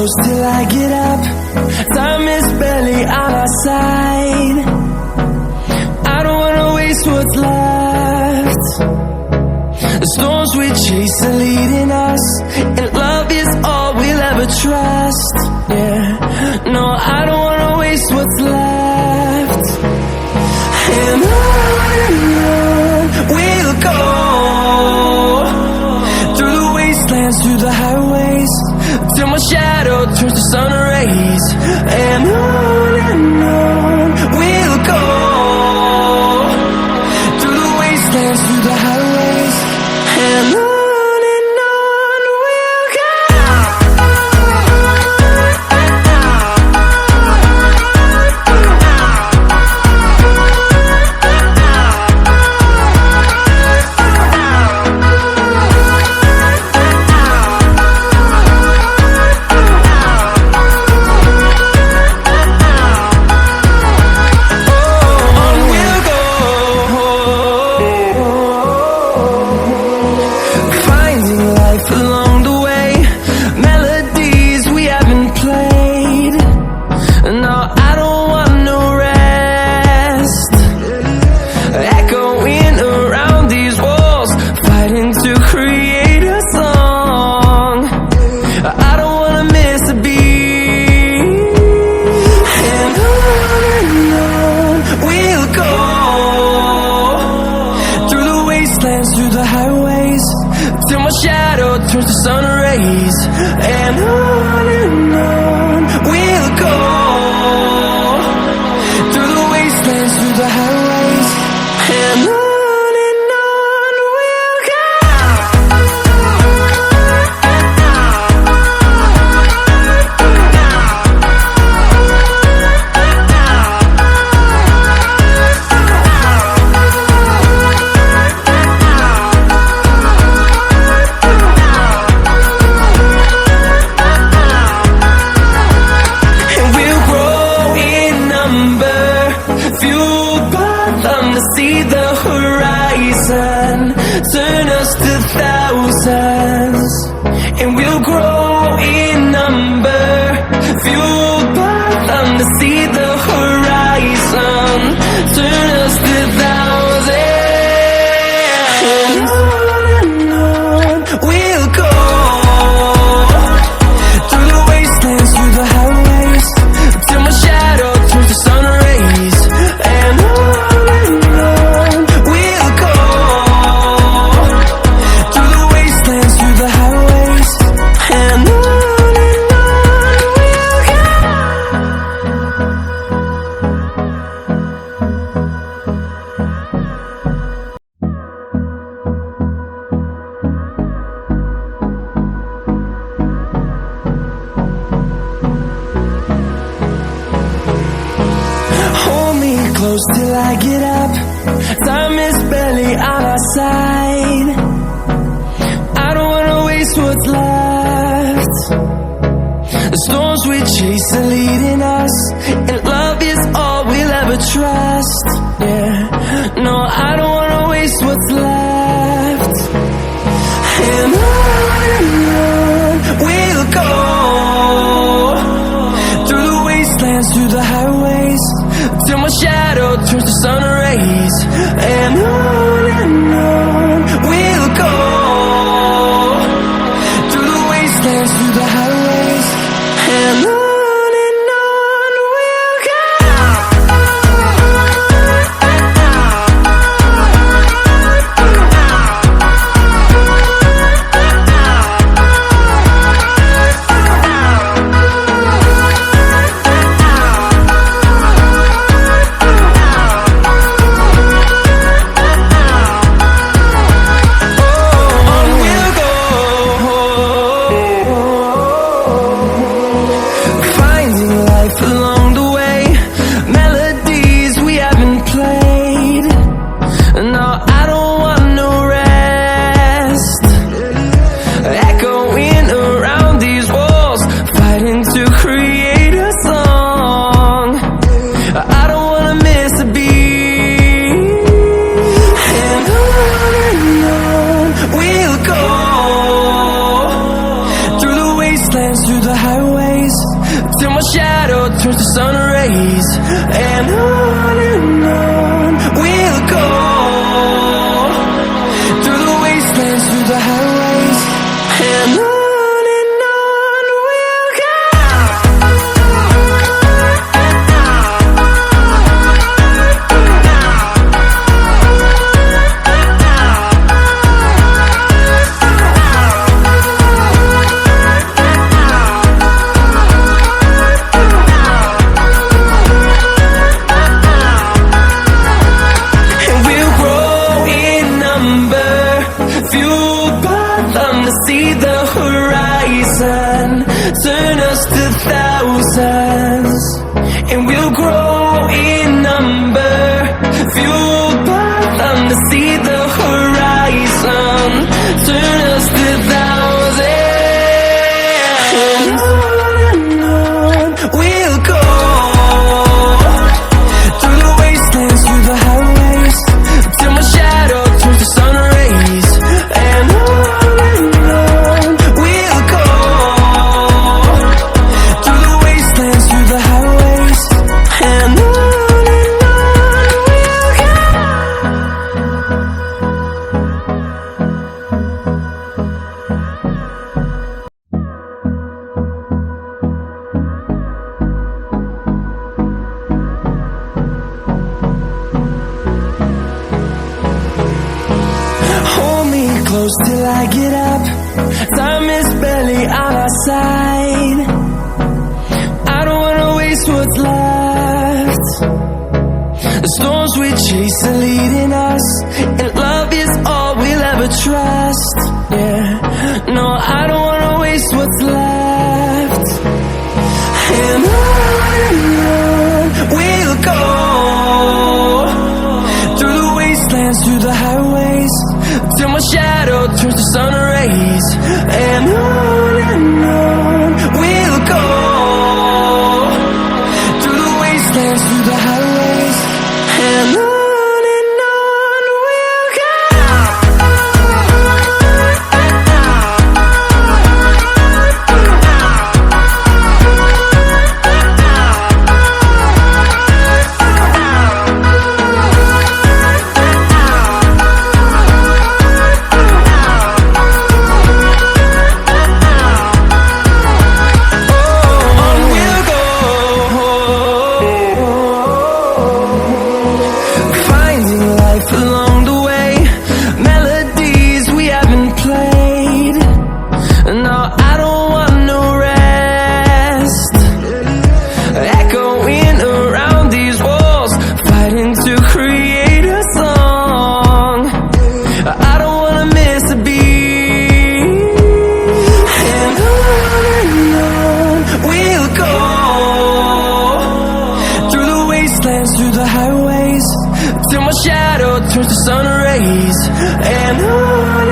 close till I get up. Time is barely on our side. I don't wanna waste what's left. The storms we chase are leading us, and love is all we'll ever trust. Yeah, no, I don't wanna waste what's left. And on we'll go, through the wastelands, through the highways, till my shadow turns to sun rays. And on we'll go, through the wastelands, through the highways, and on we'll go. Through the highways, till my shadow turns to sun rays. And on we'll go, through the wastelands, through the highways, and on we'll go. See the horizon, turn us to thousands, and we'll grow in number, fueled by them to see the horizon, turn us to thousands. And on we'll go, through the wastelands, through the highways, till my shadow turns to sun rays. And on close till I get up. Time is barely on our side. I don't wanna waste what's left. The storms we chase are leading us, and love is all we'll ever trust. Yeah, no, I don't wanna waste what's left. And on we'll go, through the wastelands, through the highways, till my shadow turns to sun rays. And on we'll go, through the wastelands, through the highways, and on we'll go. sun rays. And on we'll go, through the wastelands, through the highways. And on we'll go. See the horizon, turn us to thousands, and we'll grow in number, fueled by them to see the horizon, turn us to thousands. And on we'll go, through the wastelands, through the highways, till my shadow turns to sun rays. And on close till I get up. Time is barely on our side. I don't wanna waste what's left. The storms we chase are leading us, and love is all we'll ever trust. Yeah, no, I don't wanna waste what's left. And on we'll go, through the wastelands, through the highways, till my shadow turns to sun rays. And on we'll go, through the wastelands, through the highways. And on we'll go. Along the way, melodies we haven't played. No, I don't want no rest. Echoing around these walls, fighting to create a song. I don't wanna miss a beat. And on we'll go, through the wastelands, through the highways, till my shadow turns to sun rays. And on